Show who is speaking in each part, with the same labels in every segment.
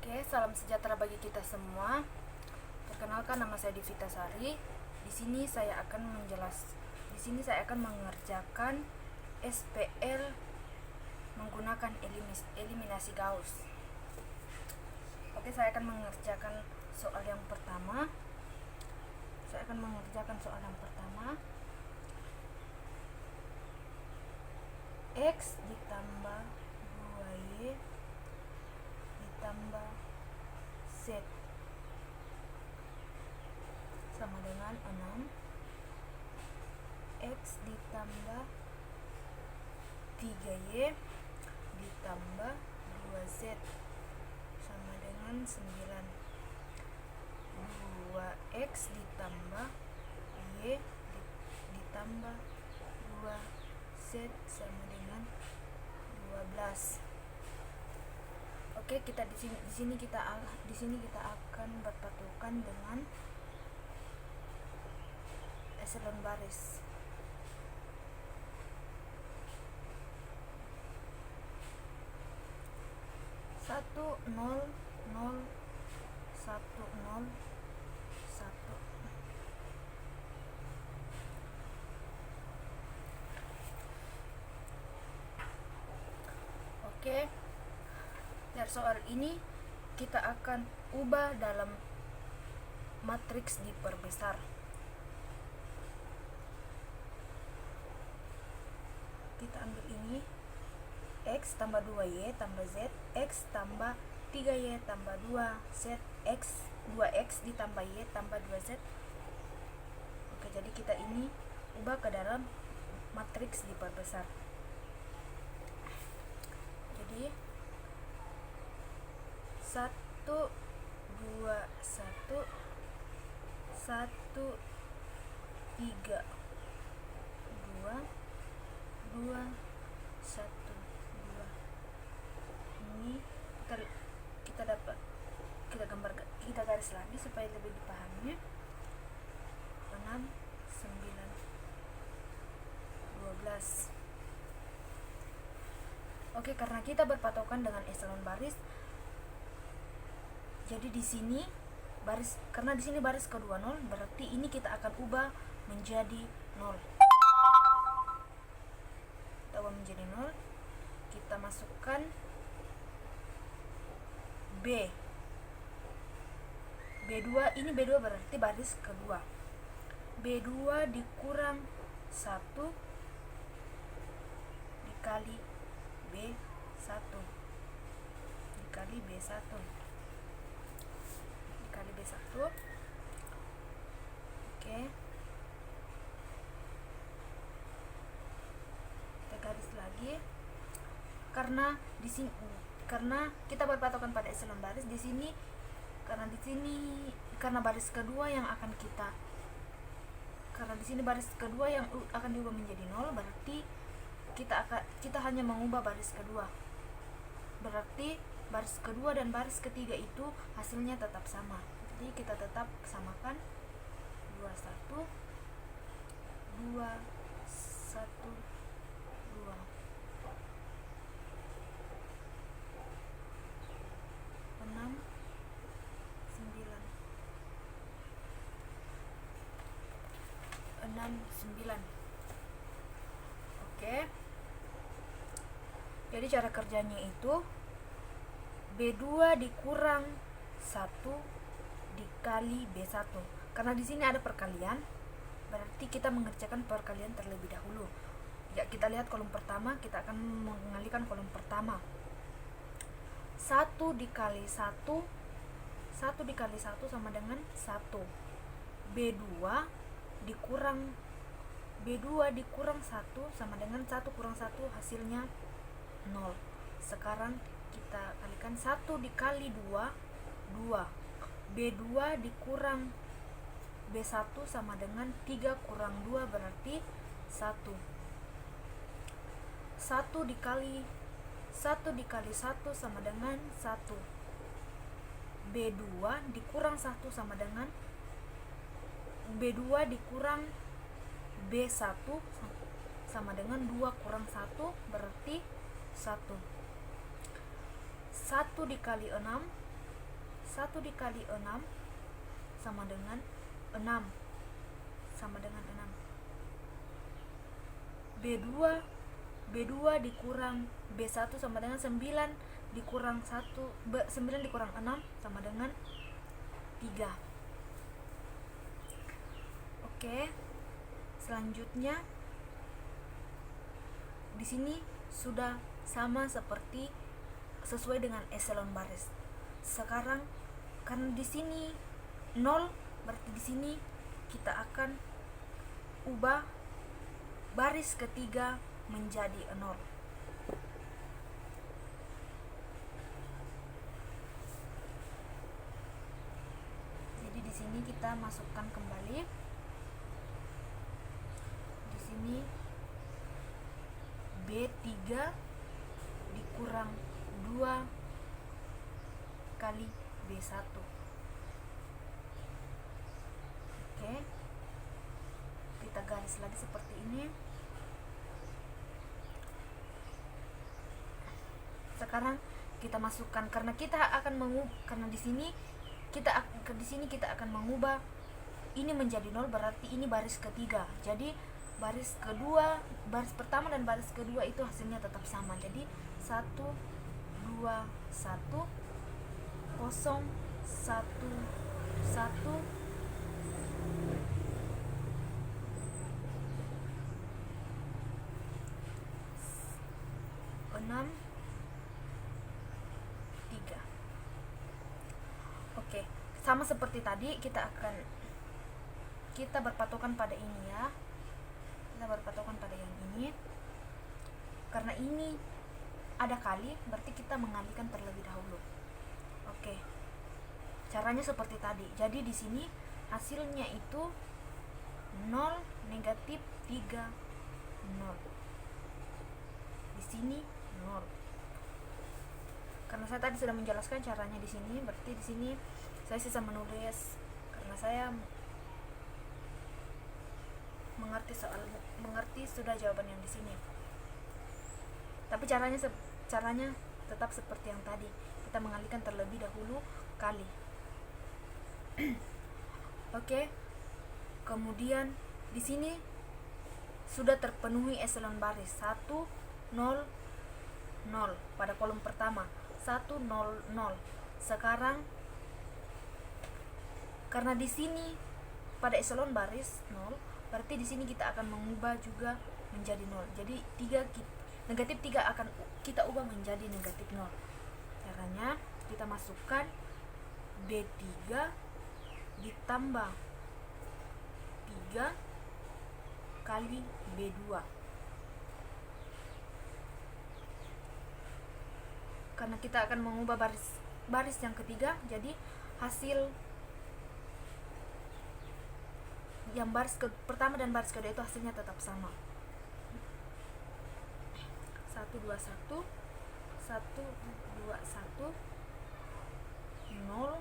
Speaker 1: Oke, salam sejahtera bagi kita semua. Perkenalkan, nama saya Divita Sari. Di sini saya akan mengerjakan SPL menggunakan eliminasi Gauss. Oke, saya akan mengerjakan soal yang pertama. X ditambah 2Y ditambah Z sama dengan 6. X ditambah 3Y ditambah 2Z sama dengan 9. 2X ditambah Y ditambah 2Z sama dengan 12. Oke, kita di sini kita akan berpatokan dengan eselon baris. Satu nol nol satu nol satu. Oke, dari soal ini kita akan ubah dalam matriks diperbesar. Kita ambil ini, X tambah 2Y tambah Z, X tambah 3Y tambah 2Z, X 2X ditambah Y tambah 2Z. Oke, jadi kita ini ubah ke dalam matriks diperbesar. Jadi 1 2 1 1 3 2 2 1 2. Ini kita garis lagi supaya lebih dipahami. 6 9 12. Oke, karena kita berpatokan dengan eselon baris, jadi di sini karena di sini baris kedua 0, berarti ini kita akan ubah menjadi 0. Kita ubah menjadi 0. Kita masukkan B2, ini B2 berarti baris kedua. B2 dikurang 1 dikali B1 dikali B1 dikali B1. Oke, kita garis lagi. Karena kita berpatokan pada eselon baris di sini, karena baris kedua yang akan diubah menjadi 0, berarti kita hanya mengubah baris kedua. Berarti baris kedua dan baris ketiga itu hasilnya tetap sama. Jadi kita tetap samakan 21 2 1 2. 6 9. Oke. Jadi cara kerjanya itu B2 dikurang 1 dikali B1. Karena di sini ada perkalian, berarti kita mengerjakan perkalian terlebih dahulu. Ya, kita lihat kolom pertama, kita akan mengalihkan kolom pertama. 1 dikali 1 sama dengan 1. B2 dikurang 1 sama dengan 1 kurang 1, hasilnya 0. Sekarang kita kalikan 1 dikali 2 B2 dikurang B1 sama dengan 3 kurang 2 berarti 1. 1 dikali 1 sama dengan 1. B2 dikurang 1 sama dengan B2 dikurang B1 sama dengan 2 kurang 1 berarti 1. 1 dikali 6 1 dikali 6 sama dengan 6, sama dengan 6. B2 dikurang B1 sama dengan 9 dikurang 9 dikurang 6 sama dengan 3. Oke. Selanjutnya di sini sudah sama seperti sesuai dengan eselon baris. Sekarang karena di sini 0, berarti di sini kita akan ubah baris ketiga menjadi 0. Jadi di sini kita masukkan kembali. Di sini B3 dikurang 2 kali B1. Oke. Kita garis lagi seperti ini. Sekarang kita masukkan karena kita akan karena di sini kita akan mengubah ini menjadi 0, berarti ini baris ketiga. Jadi baris kedua, baris pertama dan baris kedua itu hasilnya tetap sama. Jadi 1 2 1 0 1 1 6 3. Oke, sama seperti tadi kita berpatokan pada ini ya. Kita berpatokan pada yang ini. Karena ini ada kali, berarti kita mengalihkan terlebih dahulu. Oke. Caranya seperti tadi. Jadi di sini hasilnya itu 0 negatif 3 0. Di sini 0. Karena saya tadi sudah menjelaskan caranya di sini, berarti di sini saya sisa menulis karena saya mengerti sudah jawaban yang di sini. Tapi caranya tetap seperti yang tadi. Kita mengalihkan terlebih dahulu kali. Oke. Kemudian di sini sudah terpenuhi eselon baris 1 0 0 pada kolom pertama. 1 0 0. Sekarang karena di sini pada eselon baris 0, berarti di sini kita akan mengubah juga menjadi 0. Jadi negatif 3 akan kita ubah menjadi negatif 0. Caranya kita masukkan B3 ditambah 3 kali B2. Karena kita akan mengubah baris yang ketiga, jadi hasil yang baris pertama dan baris kedua itu hasilnya tetap sama. 1 2 1 1 2 1 0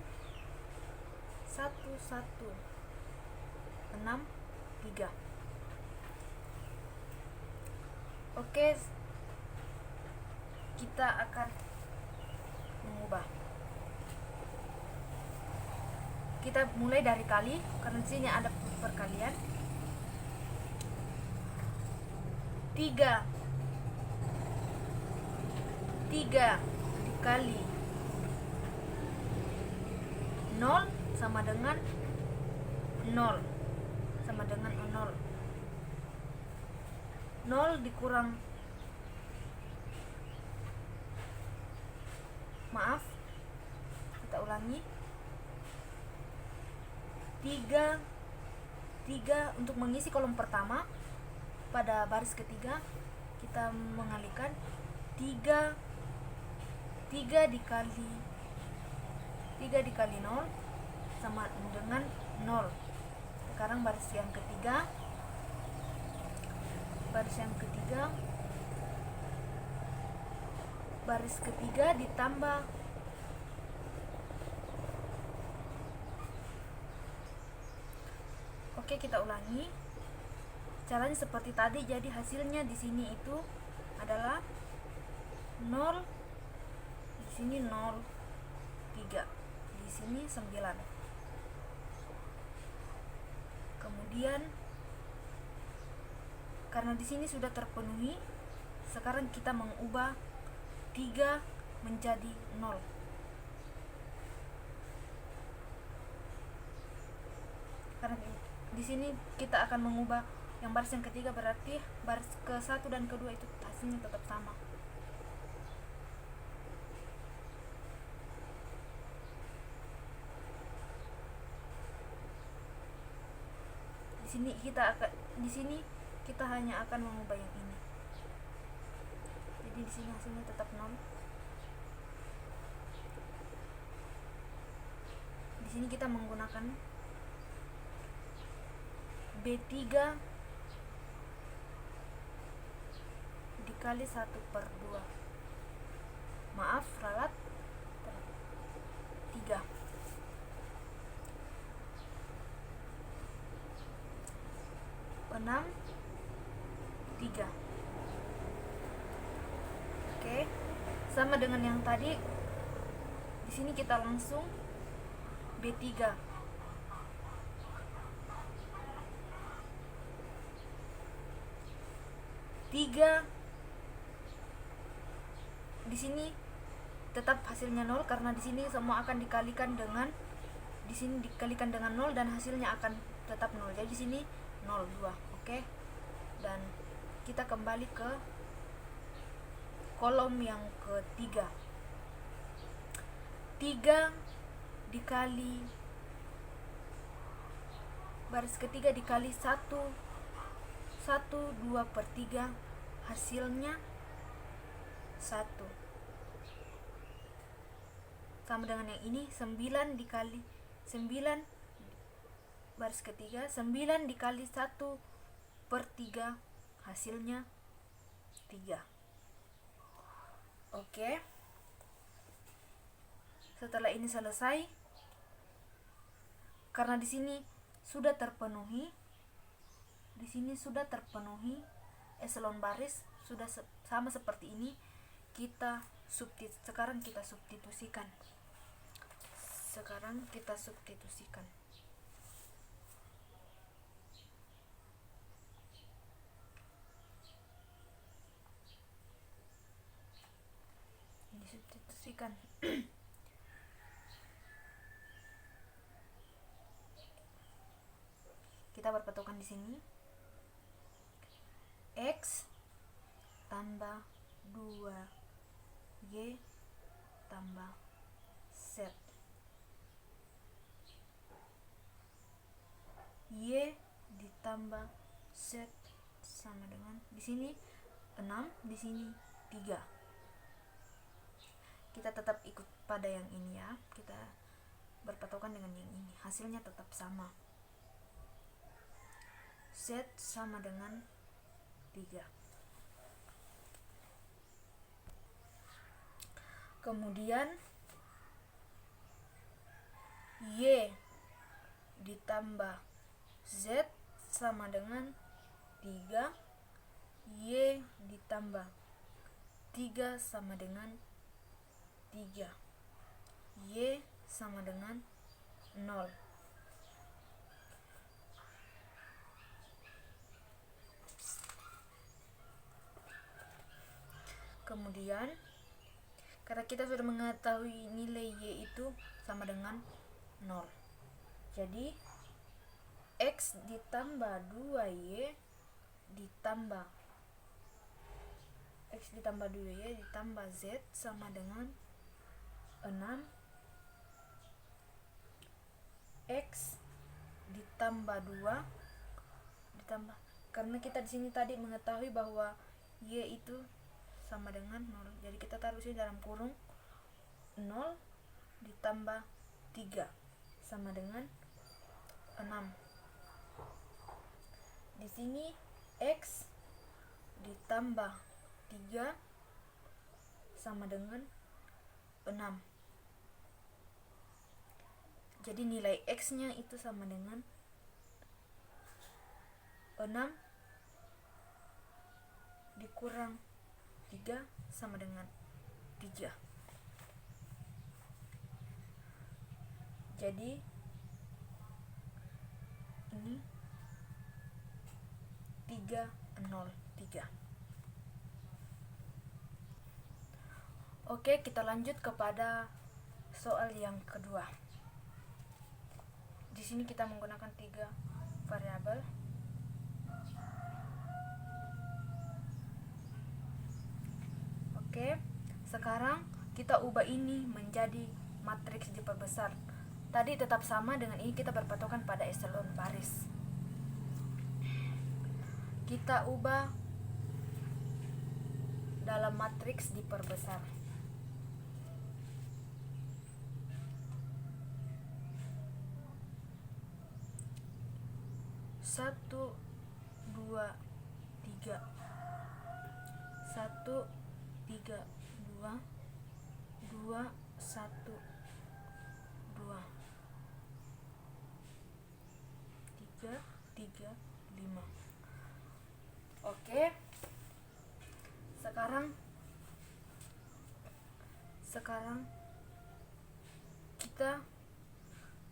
Speaker 1: 1 1 6 3. Oke, kita akan mengubah. Kita mulai dari kali karena di sini ada perkalian. 3 dikali 0 sama dengan 0 sama dengan 0. 0 dikurang, maaf, kita ulangi. 3 untuk mengisi kolom pertama pada baris ketiga kita mengalihkan 3 dikali 0 sama dengan 0. Sekarang baris yang ketiga ditambah Oke, kita ulangi. Caranya seperti tadi, jadi hasilnya di sini itu adalah 0, di sini 0 3, di sini ini 9. Kemudian karena di sini sudah terpenuhi, sekarang kita mengubah 3 menjadi 0. Karena di sini kita akan mengubah yang baris yang ketiga, berarti baris ke-1 dan ke-2 itu hasilnya tetap sama. Di sini kita hanya akan mengubah yang ini. Jadi di sini hasilnya tetap 0. Di sini kita menggunakan B3 dikali 1/2. Maaf, ralat 3. Enam 3. Oke, sama dengan yang tadi. Di sini kita langsung B3 3. Di sini tetap hasilnya 0 karena di sini semua akan dikalikan dengan 0 dan hasilnya akan tetap 0. Jadi di sini 0, 2. Oke. Dan kita kembali ke kolom yang ketiga. 3 dikali baris ketiga dikali 1/3 hasilnya 1. Sama dengan yang ini, 9 dikali 9 baris ketiga, 9 dikali 1/3 hasilnya 3. Oke. Setelah ini selesai, karena di sini sudah terpenuhi, eselon baris sudah sama seperti ini, sekarang kita substitusikan. Disubstitusikan. Kita berpatokan di sini X tambah 2Y tambah Z. Y ditambah Z sama dengan, di sini 6, di sini 3. Kita tetap ikut pada yang ini ya. Kita berpatokan dengan yang ini. Hasilnya tetap sama. Z sama dengan 3. Kemudian Y ditambah Z sama dengan 3. Y ditambah 3 sama dengan 3. Y sama dengan 0. Kemudian karena kita sudah mengetahui nilai Y itu sama dengan 0, jadi X ditambah 2Y ditambah Z sama dengan 6. X ditambah 2 karena kita di sini tadi mengetahui bahwa Y itu sama dengan 0, jadi kita taruh sini dalam kurung 0 ditambah 3 sama dengan 6. Di sini X ditambah 3 sama dengan 6. Jadi nilai X nya itu sama dengan 6 dikurang 3 sama dengan 3. Jadi ini 303. Oke, kita lanjut kepada soal yang kedua. Di sini kita menggunakan 3 variabel. Oke, sekarang kita ubah ini menjadi matriks diperbesar. Tadi tetap sama, dengan ini kita berpatokan pada eselon baris. Kita ubah dalam matriks diperbesar. Satu, dua, tiga. 1, 3, 2, 2, 1, 2, 3, 3, 5. Oke, sekarang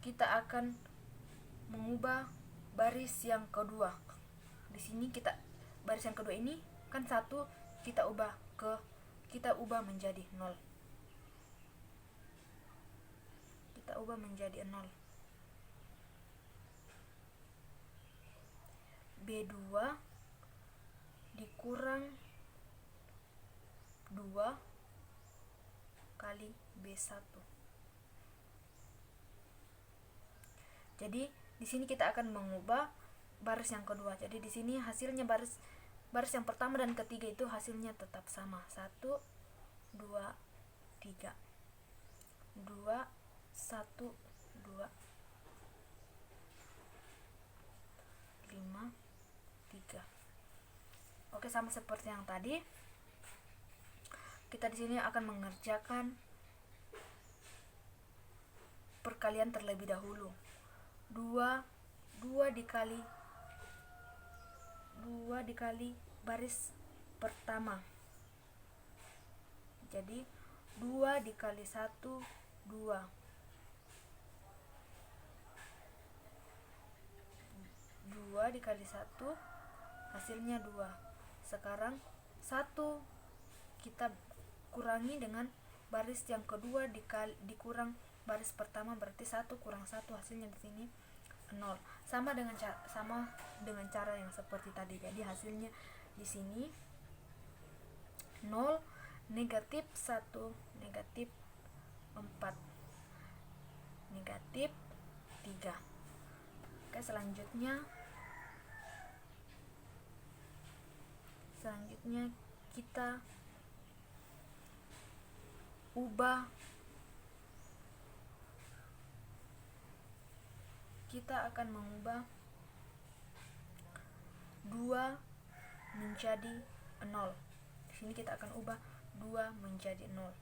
Speaker 1: kita akan mengubah baris yang kedua. Di sini baris yang kedua ini kan 1, kita ubah menjadi 0. Kita ubah menjadi 0. B2 dikurang 2 kali B1. Jadi di sini kita akan mengubah baris yang kedua. Jadi di sini hasilnya baris yang pertama dan ketiga itu hasilnya tetap sama. 1, 2, 3. 2, 1, 2, 5, 3. Oke, sama seperti yang tadi. Kita di sini akan mengerjakan perkalian terlebih dahulu. 2 dikali baris pertama. Jadi 2 dikali 1, 2. 2 dikali 1 hasilnya 2. Sekarang 1 kita kurangi dengan baris yang kedua dikurang baris pertama, berarti 1 kurang 1 hasilnya di sini 0. Sama dengan cara yang seperti tadi. Jadi hasilnya di sini 0, negatif 1, negatif 4, negatif 3. Oke, selanjutnya kita akan mengubah 2 menjadi 0. Di sini kita akan ubah 2 menjadi 0.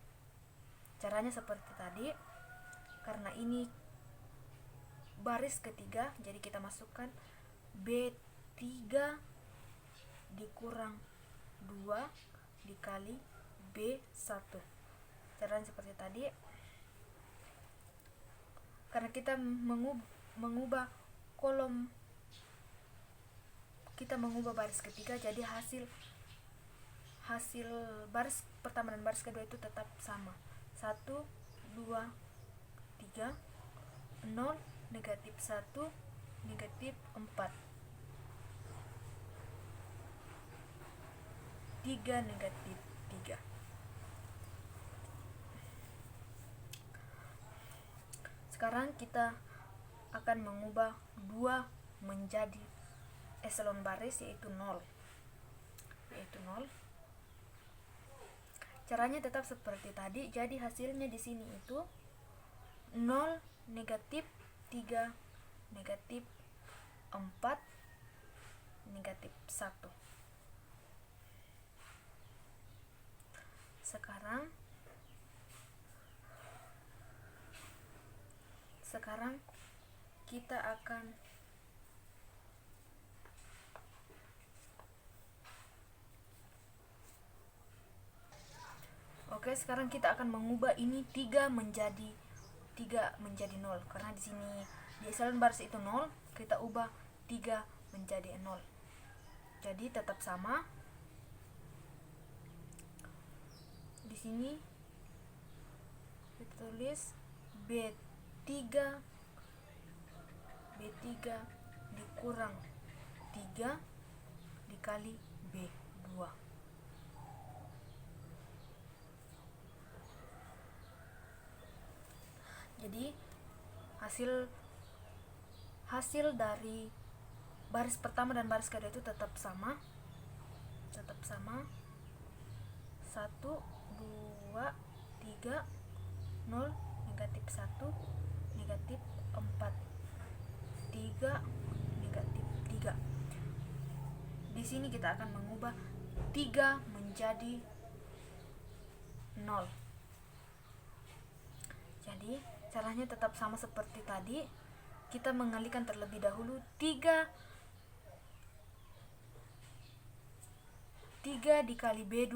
Speaker 1: Caranya seperti tadi. Karena ini baris ketiga, jadi kita masukkan B3 dikurang 2 dikali B1. Caranya seperti tadi. Karena kita mengubah kolom, kita mengubah baris ketiga, jadi hasil baris pertama dan baris kedua itu tetap sama. 1, 2, 3, 0, negatif 1, negatif 4, 3, negatif 3. Sekarang kita akan mengubah 2 menjadi eselon baris, yaitu 0. Caranya tetap seperti tadi. Jadi hasilnya di sini itu 0, negatif 3, negatif 4, negatif 1. Sekarang kita akan sekarang kita akan mengubah ini 3 menjadi 3 menjadi 0, karena di sini di eselon baris itu 0, kita ubah 3 menjadi 0. Jadi tetap sama. Di sini kita tulis B3 dikurang 3 dikali B2. Jadi hasil dari baris pertama dan baris kedua itu tetap sama. 1, 2, 3, 0, negatif 1, negatif 4, 3, negatif 3. Di sini kita akan mengubah 3 menjadi 0. Jadi caranya tetap sama seperti tadi. Kita mengalihkan terlebih dahulu 3 dikali B2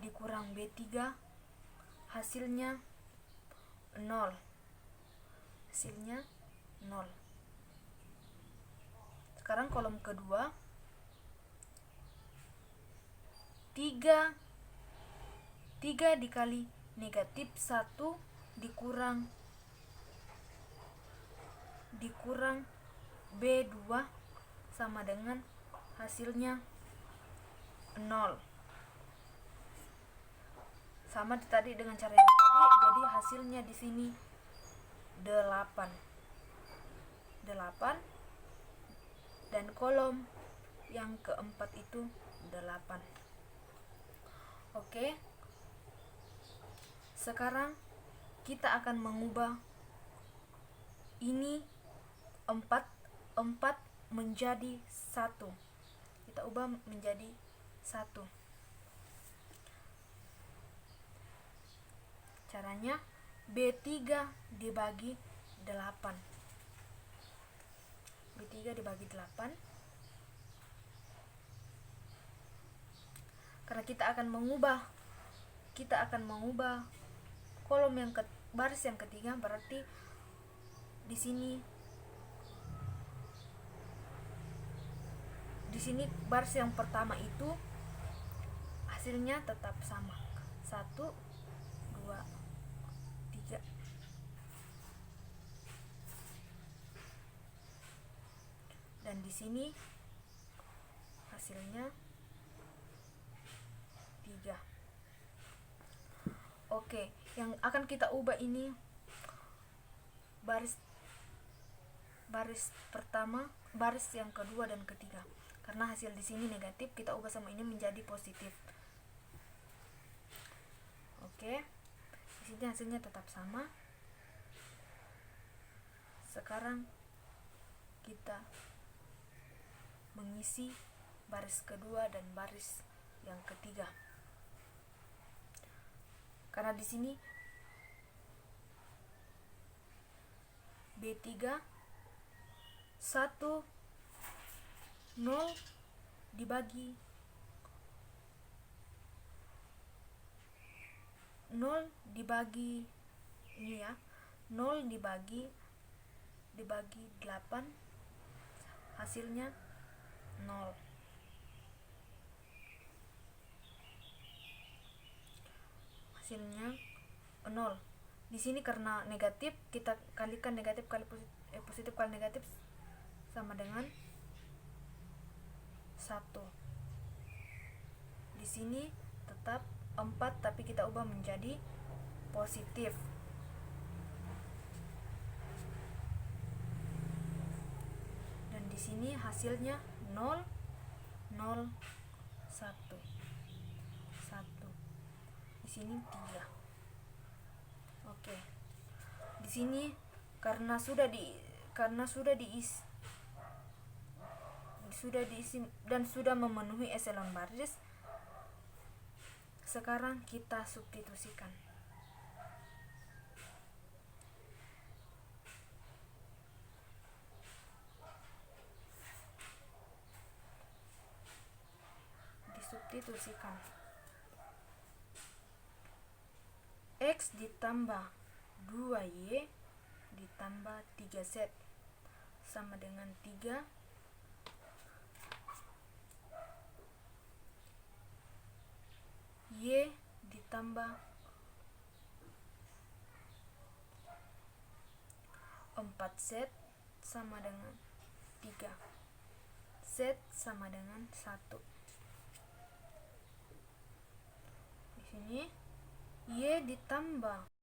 Speaker 1: dikurang B3, hasilnya 0. Sekarang kolom kedua, 3 dikali negatif 1 dikurang B2 sama dengan hasilnya 0. Sama tadi dengan cara yang tadi, jadi hasilnya di sini 8. Dan kolom yang keempat itu 8. Oke. Sekarang kita akan mengubah ini 4 menjadi 1. Kita ubah menjadi 1. Caranya B3 dibagi 8. Karena kita akan mengubah kolom yang baris yang ketiga, berarti di sini baris yang pertama itu hasilnya tetap sama. 1, 2, 3. Dan di sini hasilnya 3. Oke, yang akan kita ubah ini baris pertama, baris yang kedua dan ketiga. Karena hasil di sini negatif, kita ubah sama ini menjadi positif. Oke. Di sini hasilnya tetap sama. Sekarang kita mengisi baris kedua dan baris yang ketiga. Karena di sini B3 1 0 dibagi 0 dibagi ini ya, 0 dibagi 8, hasilnya 0. Hasilnya 0. Di sini karena negatif, kita kalikan negatif kali positif kali negatif sama dengan 1. Di sini tetap 4, tapi kita ubah menjadi positif. Dan di sini hasilnya 0, 0, 1. Di sini 3. Oke. Di sini karena sudah diisi dan sudah memenuhi eselon baris, sekarang kita substitusikan. Disubstitusikan. X ditambah 2Y ditambah 3 Z sama dengan 3. Y ditambah 4Z sama dengan 3. Z sama dengan 1. Di sini Y ditambah